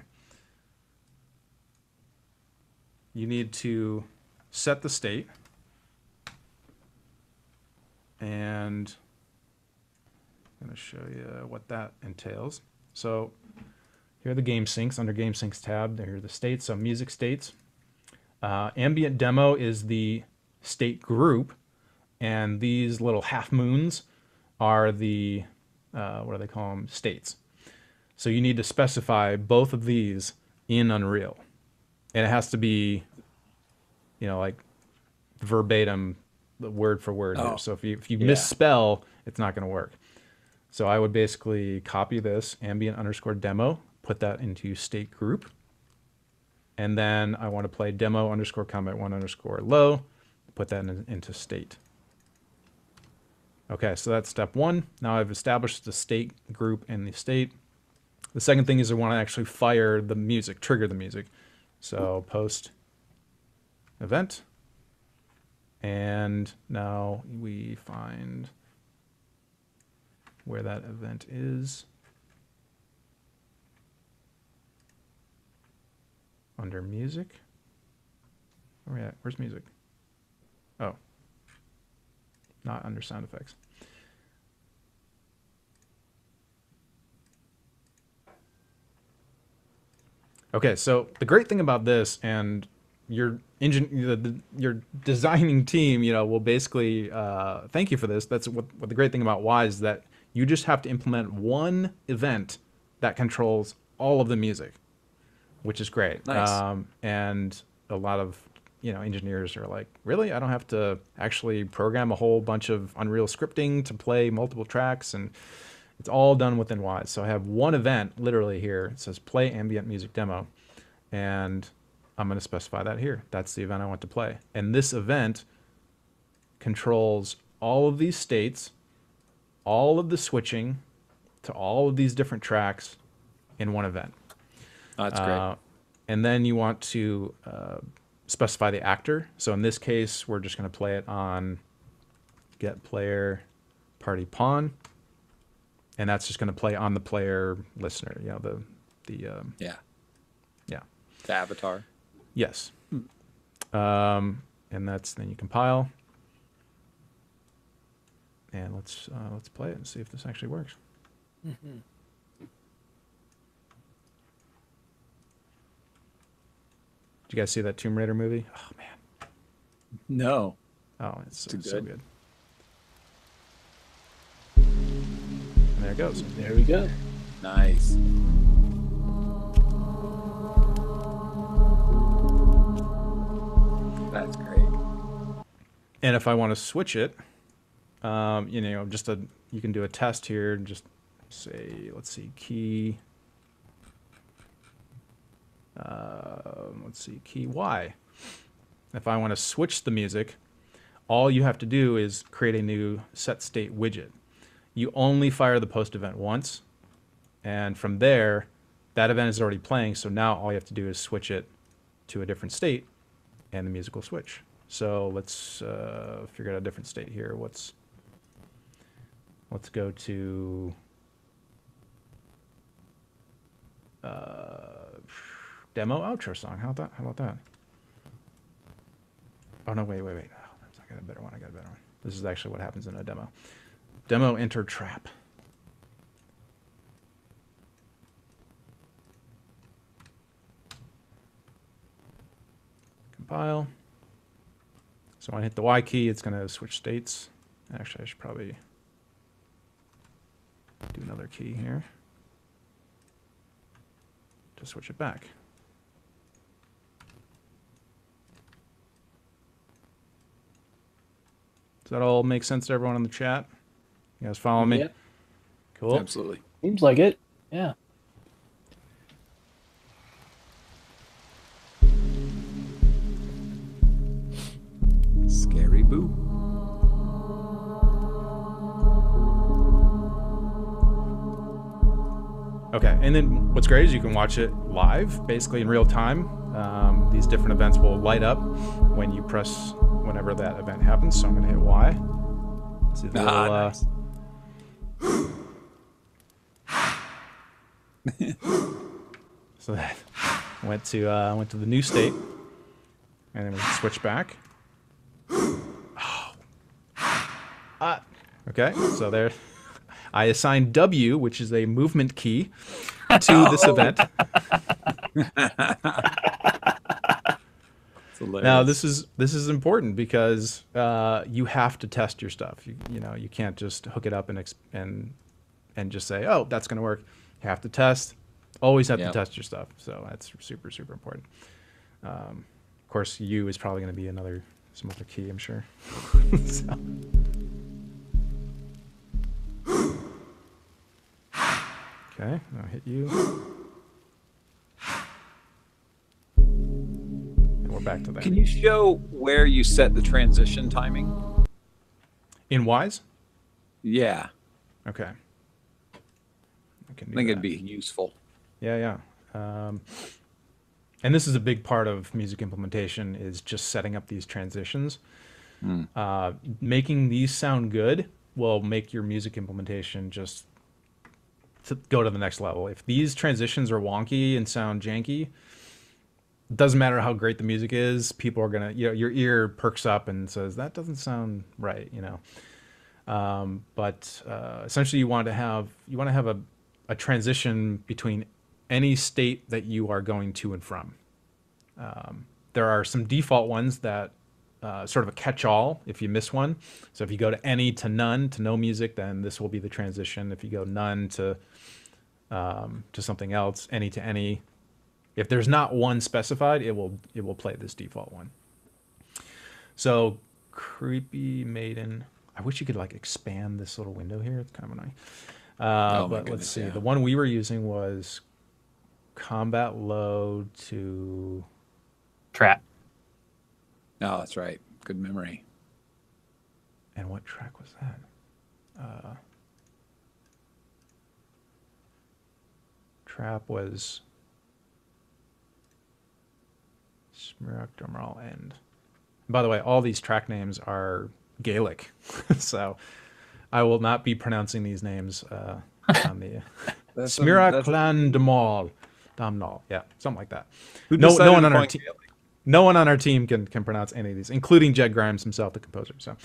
You need to set the state, and I'm gonna show you what that entails. So here are the game syncs. Under game syncs tab, there are the states. So music states. Ambient demo is the state group, and these little half moons are the what do they call them? States. So you need to specify both of these in Unreal, and it has to be, like verbatim, word for word here. So if you misspell, it's not going to work. So I would basically copy this ambient underscore demo, put that into state group, and then I want to play demo underscore combat 1 underscore low, put that into state. Okay, so that's step 1. Now I've established the state group and the state. The second thing is I want to actually fire the music, trigger the music. So post event, and now we find where that event is. Under music. Where are we at? Where's music? Oh. Not under sound effects. Okay, so the great thing about this, and your designing team, will basically thank you for this. That's what the great thing about Wise is, that you just have to implement one event that controls all of the music, which is great.
Nice.
And a lot of engineers are like, really? I don't have to actually program a whole bunch of Unreal scripting to play multiple tracks, and it's all done within Wise. So I have one event literally here. It says play ambient music demo, and I'm going to specify that here. That's the event I want to play. And this event controls all of these states, all of the switching to all of these different tracks in one event.
Oh, that's great.
And then you want to specify the actor. So in this case, we're just going to play it on get player party pawn, and that's just going to play on the player listener.
The avatar.
Yes. And then you compile, and let's play it and see if this actually works. Did you guys see that Tomb Raider movie? Oh man.
No.
Oh, it's so
Too
good. And there it goes.
There we go.
Nice. That's great.
And if I want to switch it, you know, you can do a test here and just say, let's see, key. Let's see, key Y. If I want to switch the music, all you have to do is create a new set state widget. You only fire the post event once, and from there, that event is already playing. So now all you have to do is switch it to a different state, and the music will switch. So let's figure out a different state here. Let's go to demo outro song. How about that? Oh no, wait. Oh, I got a better one. This is actually what happens in a demo. Demo enter trap. Compile. So when I hit the Y key, it's going to switch states. Actually, I should probably do another key here to switch it back. Does that all make sense to everyone in the chat? You guys follow me?
Yeah.
Cool.
Absolutely.
Seems like it. Yeah.
Scary boo.
Okay, and then what's great is you can watch it live, basically in real time. These different events will light up when you press whenever that event happens. So I'm going to hit Y. See the little,
nice.
So that went to the new state, and then we switch back. Okay, so there, I assigned W, which is a movement key, to this event. Now this is important because you have to test your stuff. You know, you can't just hook it up and just say, oh, that's going to work. You have to test. Always have to test your stuff. So that's super important. Of course, U is probably going to be some other key, I'm sure. So. Okay, I'll hit U. And we're back to that.
Can you show where you set the transition timing?
In Wise?
Yeah.
Okay. I
think it'd be useful.
Yeah. And this is a big part of music implementation, is just setting up these transitions. Making these sound good will make your music implementation just to go to the next level. If these transitions are wonky and sound janky, it doesn't matter how great the music is, people are gonna, your ear perks up and says that doesn't sound right, but essentially you want to have a transition between any state that you are going to and from. There are some default ones that sort of a catch-all if you miss one. So if you go to any to none to no music, then this will be the transition. If you go none to something else, any to any, if there's not one specified, it will play this default one. So Creepy Maiden, I wish you could like expand this little window here. It's kind of annoying. But let's see. The one we were using was combat load to
trap.
Oh, that's right. Good memory.
And what track was that? Trap was Smirrock Drumroll End. By the way, all these track names are Gaelic, so I will not be pronouncing these names on the Smirrock Clan Domnall, yeah, something like that. No one on our team. No one on our team can pronounce any of these, including Jed Grimes himself, the composer. So,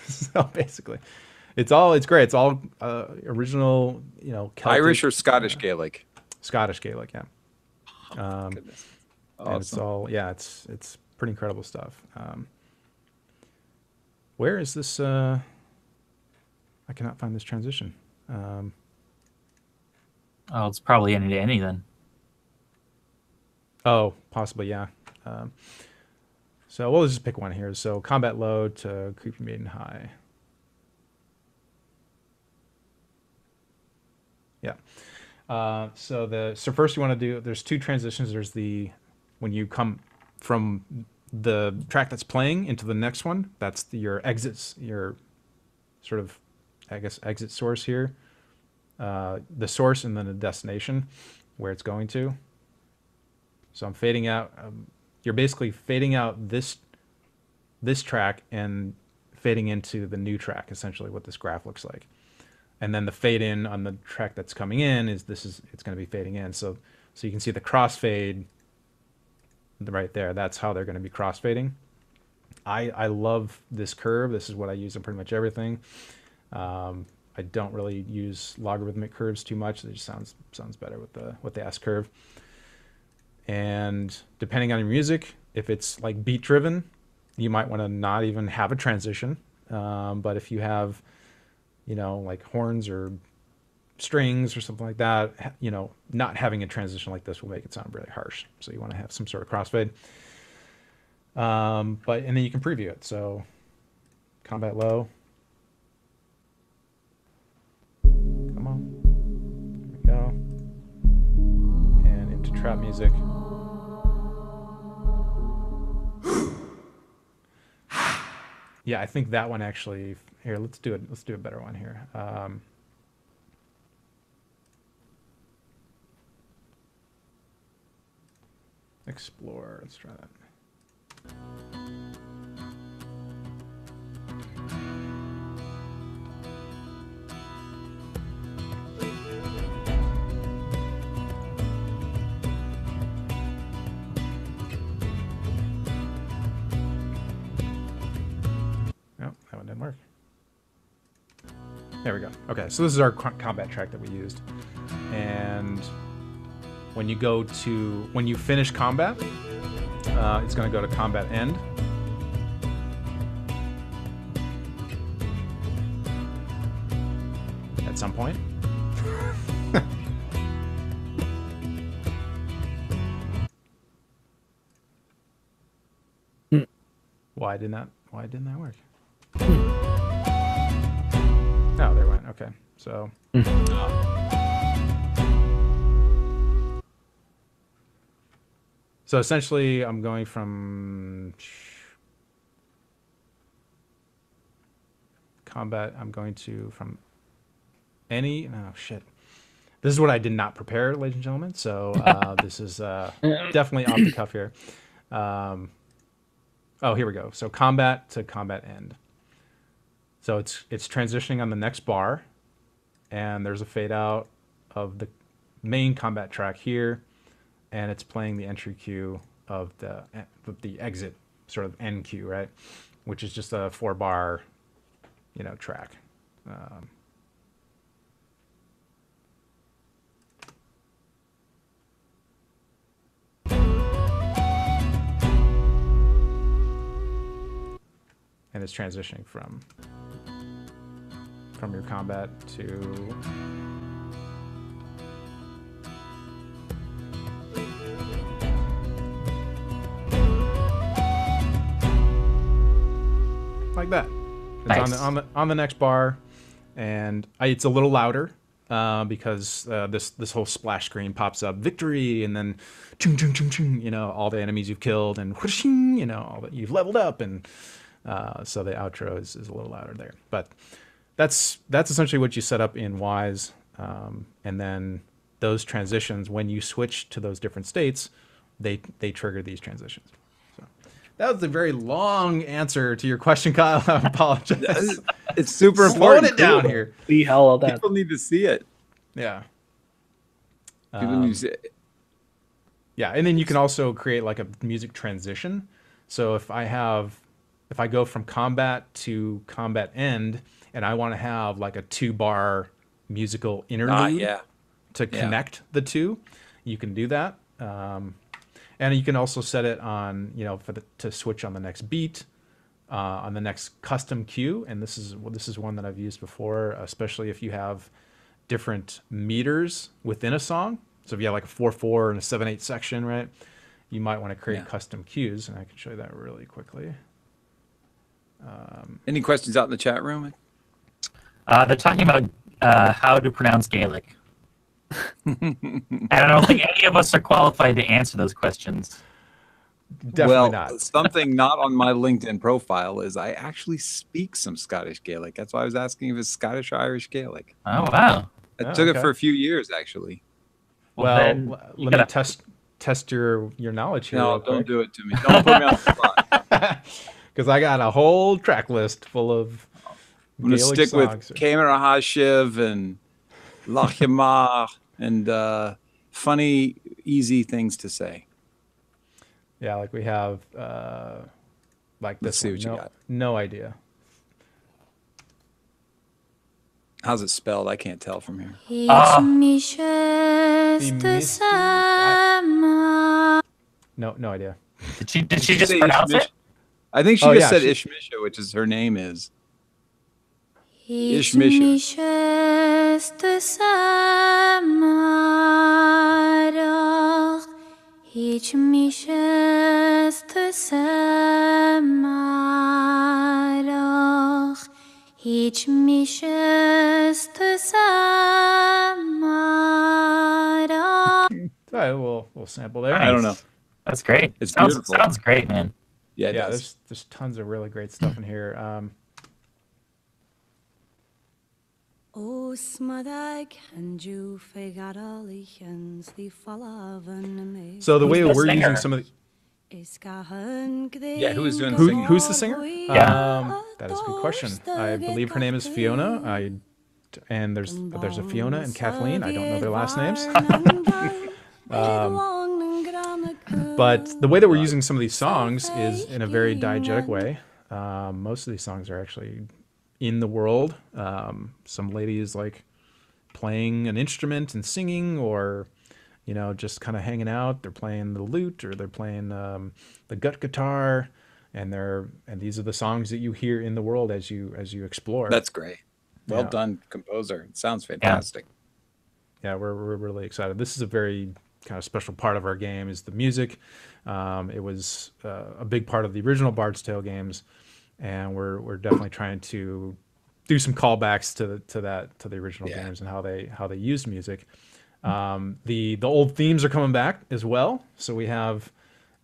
so basically, it's great. It's all original, Celtic,
Irish or Scottish Gaelic?
Scottish Gaelic, yeah.
Goodness.
And it's
Awesome.
all, yeah, it's pretty incredible stuff. Where is this? I cannot find this transition.
Oh, it's probably any then.
Oh, possibly, yeah. So we'll just pick one here. So combat low to creepy maiden high. Yeah. So first you want to do, there's two transitions. There's when you come from the track that's playing into the next one, that's your exits, your sort of, I guess, exit source here. The source and then the destination where it's going to. So I'm fading out. You're basically fading out this track and fading into the new track, essentially what this graph looks like. And then the fade in on the track that's coming in it's going to be fading in. So you can see the crossfade right there. That's how they're going to be crossfading. I love this curve. This is what I use in pretty much everything. I don't really use logarithmic curves too much. It just sounds better with the S curve. And depending on your music, if it's like beat driven, you might want to not even have a transition. But if you have, like horns or strings or something like that, not having a transition like this will make it sound really harsh. So you want to have some sort of crossfade. And then you can preview it. So combat low. Come on. There we go. And into trap music. Yeah, I think that one actually. Here, let's do it. Let's do a better one here. Explore. Let's try that. Nope, that one didn't work. There we go. Okay, so this is our combat track that we used. And when you finish combat, it's going to go to combat end. At some point. Why didn't that work? Oh, there it went. Okay, so. So essentially, I'm going from combat. I'm going to from any. Oh shit! This is what I did not prepare, ladies and gentlemen. So this is definitely off the cuff here. Oh, here we go. So combat to combat end. So it's transitioning on the next bar, and there's a fade out of the main combat track here, and it's playing the entry cue of the exit sort of end cue, right? Which is just a 4-bar, track. And it's transitioning from your combat to like that. It's
Nice.
on the next bar, and it's a little louder because this whole splash screen pops up, victory, and then chung chung chung chung, all the enemies you've killed, and whooshing, all that you've leveled up, and so the outro is a little louder there. But that's essentially what you set up in Wise, and then those transitions, when you switch to those different states, they trigger these transitions. So that was a very long answer to your question, Kyle. I apologize.
It's super
Slowing
important.
it down here.
The hell of that.
People need to see it.
Yeah.
People need to see it.
Yeah, and then you can also create like a music transition. So if I go from combat to combat end, and I want to have like a 2-bar musical interlude
Yeah.
to connect the two, you can do that. And you can also set it on, to switch on the next beat, on the next custom cue. And this is one that I've used before, especially if you have different meters within a song. So if you have like a 4/4 and a 7/8 section, right? You might want to create custom cues, and I can show you that really quickly.
Any questions out in the chat room?
They're talking about how to pronounce Gaelic. I don't think any of us are qualified to answer those questions.
Definitely not.
Something not on my LinkedIn profile is I actually speak some Scottish Gaelic. That's why I was asking if it's Scottish or Irish Gaelic.
Oh, wow.
I took it for a few years, actually.
Well, let me test your knowledge here.
No, don't do it to me. Don't put me on the spot.
Because I got a whole track list full of
I'm going to stick
songs.
with Camera Hashiv and Lachimar and funny, easy things to say.
Yeah, like we have like
Let's
this
see
one.
what you got.
No idea.
How's it spelled? I can't tell from here.
No idea.
Did she just pronounce it?
I think she just said Ishmisha, which is her name is. Ishmisha.
All right, we'll sample there.
I don't know.
That's great.
It's beautiful.
Sounds great, man.
Yeah,
there's tons of really great stuff in here. So the way that we're using some of the
who is doing the singing?
Who's the singer?
Yeah.
That is a good question. I believe her name is Fiona. And there's a Fiona and Kathleen. I don't know their last names. But the way that we're using some of these songs is in a very diegetic way. Most of these songs are actually in the world. Some lady is like playing an instrument and singing, or just kind of hanging out. They're playing the lute, or they're playing the gut guitar, and these are the songs that you hear in the world as you explore.
That's great. Well done, composer. It sounds fantastic.
Yeah, we're really excited. This is a very kind of special part of our game is the music. It was a big part of the original Bard's Tale games, and we're definitely trying to do some callbacks to the original games and how they used music. The old themes are coming back as well. So we have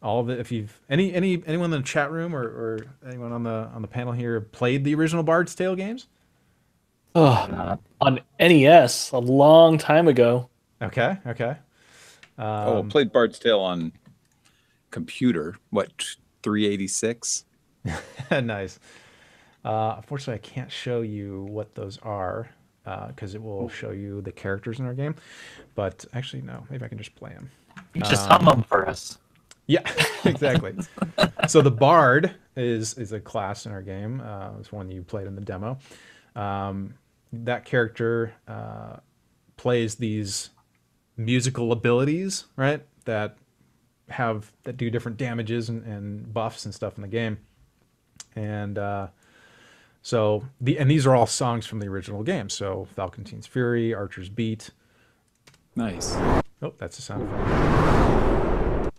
all of it. If you've anyone in the chat room or anyone on the panel here played the original Bard's Tale games?
Oh, on NES a long time ago.
Okay.
Played Bard's Tale on computer. What, 386?
Nice. Unfortunately, I can't show you what those are because it will show you the characters in our game. But actually, no. Maybe I can just play them.
You just hum them for us.
Yeah, exactly. So the Bard is a class in our game. It's one you played in the demo. That character plays these musical abilities, right? That do different damages and buffs and stuff in the game. And so these are all songs from the original game. So Falcontine's Fury, Archer's Beat.
Nice.
Oh, that's a sound effect.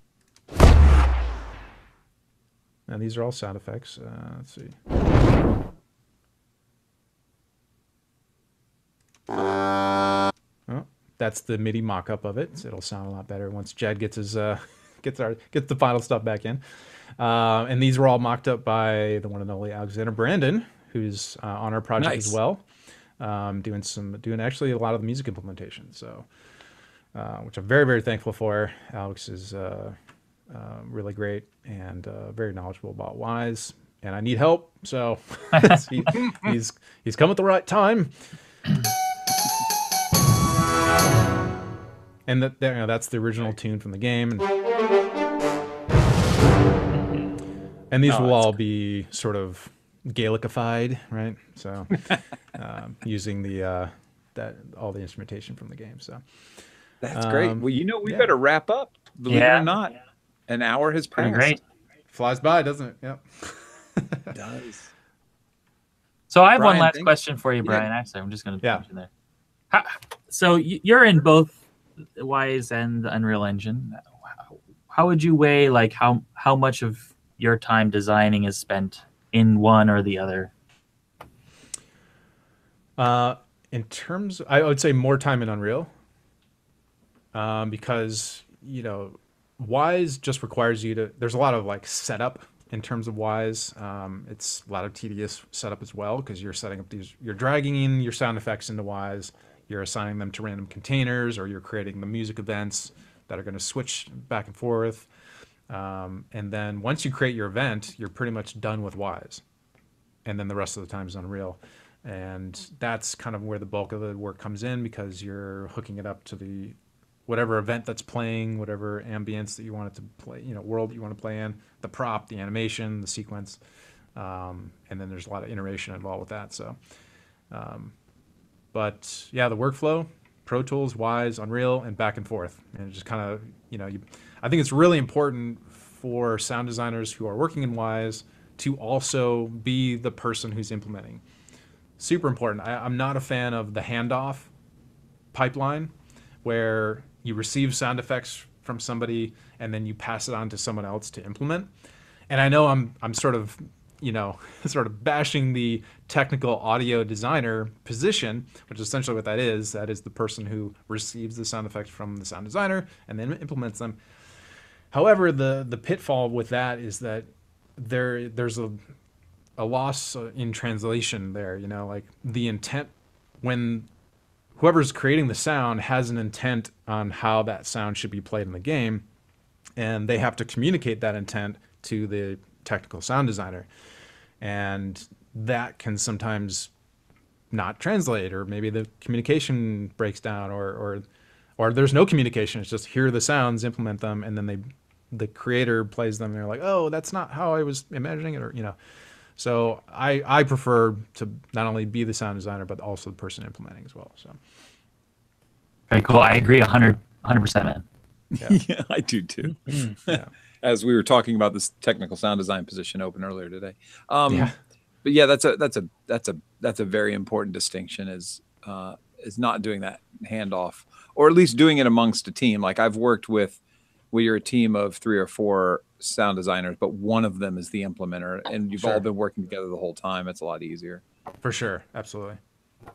And these are all sound effects. Let's see. Oh, that's the MIDI mock-up of it. So it'll sound a lot better once Jed gets his gets the final stuff back in. And these were all mocked up by the one and only Alexander Brandon, who's on our project as well, doing actually a lot of the music implementation. So, which I'm very, very thankful for. Alex is really great and very knowledgeable about Wise, and I need help, so he's come at the right time. And that's the original tune from the game. And these will all be sort of Galicified, right? So using all the instrumentation from the game. So
that's great. Well, we better wrap up. Believe it or not. An hour has
Pretty
passed.
great.
Flies by, doesn't it? Yep.
It does.
So I have
Brian,
one last
thank-
question for you,
yeah.
Brian. Actually, I'm just going to
Yeah.
jump in there. So you're in both Wise and the Unreal Engine. How would you weigh like how much of your time designing is spent in one or the other?
In terms, I would say more time in Unreal, because Wise just requires you to. There's a lot of like setup in terms of Wise. It's a lot of tedious setup as well because you're setting up you're dragging in your sound effects into Wise, you're assigning them to random containers, or you're creating the music events that are going to switch back and forth. And then once you create your event, you're pretty much done with Wise, and then the rest of the time is Unreal. And that's kind of where the bulk of the work comes in because you're hooking it up to the whatever event that's playing, whatever ambience that you want it to play, world you want to play in, the prop, the animation, the sequence. And then there's a lot of iteration involved with that. So, but yeah, the workflow, Pro Tools, Wise, Unreal, and back and forth. And it just kind of, I think it's really important for sound designers who are working in Wise to also be the person who's implementing. Super important. I'm not a fan of the handoff pipeline where you receive sound effects from somebody and then you pass it on to someone else to implement. And I know I'm sort of, sort of bashing the technical audio designer position, which is essentially what that is. That is the person who receives the sound effects from the sound designer and then implements them. However, the pitfall with that is that there's a loss in translation there, like the intent when whoever's creating the sound has an intent on how that sound should be played in the game, and they have to communicate that intent to the technical sound designer. And that can sometimes not translate, or maybe the communication breaks down, or there's no communication. It's just hear the sounds, implement them, and then the creator plays them and they're like, oh, that's not how I was imagining it, or So I prefer to not only be the sound designer, but also the person implementing as well. So
Very cool. I agree 100%, man.
Yeah, I do too.
yeah.
As we were talking about this technical sound design position open earlier today.
Yeah.
But yeah, that's a very important distinction is not doing that handoff, or at least doing it amongst a team. Like I've worked with where you're a team of 3 or 4 sound designers, but one of them is the implementer, and you've all been working together the whole time. It's a lot easier. For
sure. Absolutely.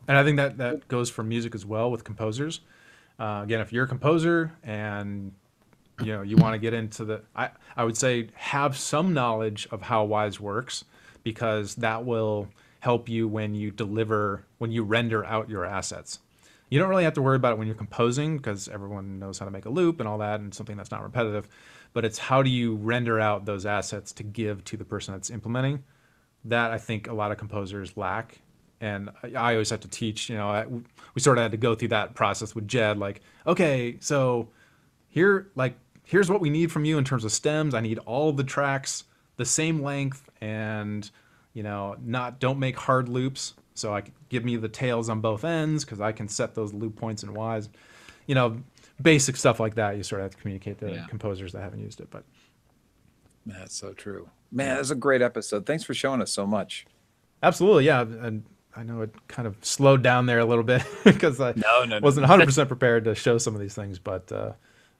And I think that goes for music as well with composers. Again, if you're a composer and you want to get into I would say have some knowledge of how Wise works, because that will help you when you render out your assets. You don't really have to worry about it when you're composing because everyone knows how to make a loop and all that and something that's not repetitive. But it's how do you render out those assets to give to the person that's implementing. That I think a lot of composers lack. And I always have to teach, we sort of had to go through that process with Jed. Like, okay, so here's what we need from you in terms of stems. I need all the tracks the same length and, don't make hard loops. So give me the tails on both ends because I can set those loop points in Wise. Basic stuff like that. You sort of have to communicate to composers that haven't used it. But
that's so true. Man, that's a great episode. Thanks for showing us so much.
Absolutely, yeah. And I know it kind of slowed down there a little bit because I wasn't 100% prepared to show some of these things. But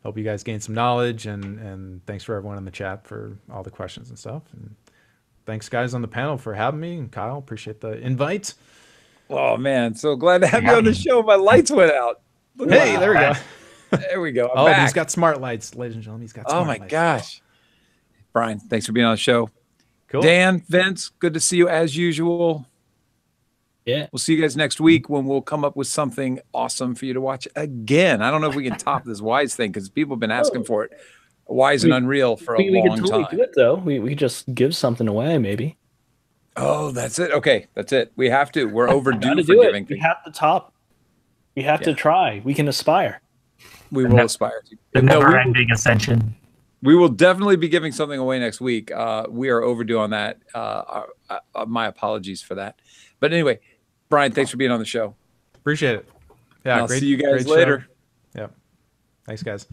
hope you guys gained some knowledge, and thanks for everyone in the chat for all the questions and stuff. And thanks, guys, on the panel for having me. And Kyle, appreciate the invite.
Oh, man. So glad to have you on the show. My lights went out.
Hey, there we go.
There we go.
I'm back. He's got smart lights, ladies and gentlemen. He's got smart lights.
Oh, my gosh. Brian, thanks for being on the show.
Cool.
Dan, Vince, good to see you as usual.
Yeah.
We'll see you guys next week when we'll come up with something awesome for you to watch again. I don't know if we can top this Wise thing because people have been asking for it. Wise and Unreal for a long time. We could totally
do it, though. We just give something away, maybe.
Oh, that's it. Okay, that's it. We have to. We're overdue for giving.
We have to top. We have to try. We can aspire.
We will aspire to.
The never-ending ascension.
We will definitely be giving something away next week. We are overdue on that. My apologies for that. But anyway, Brian, thanks for being on the show.
Appreciate it. Yeah,
I'll see you guys later.
Yep. Thanks, guys.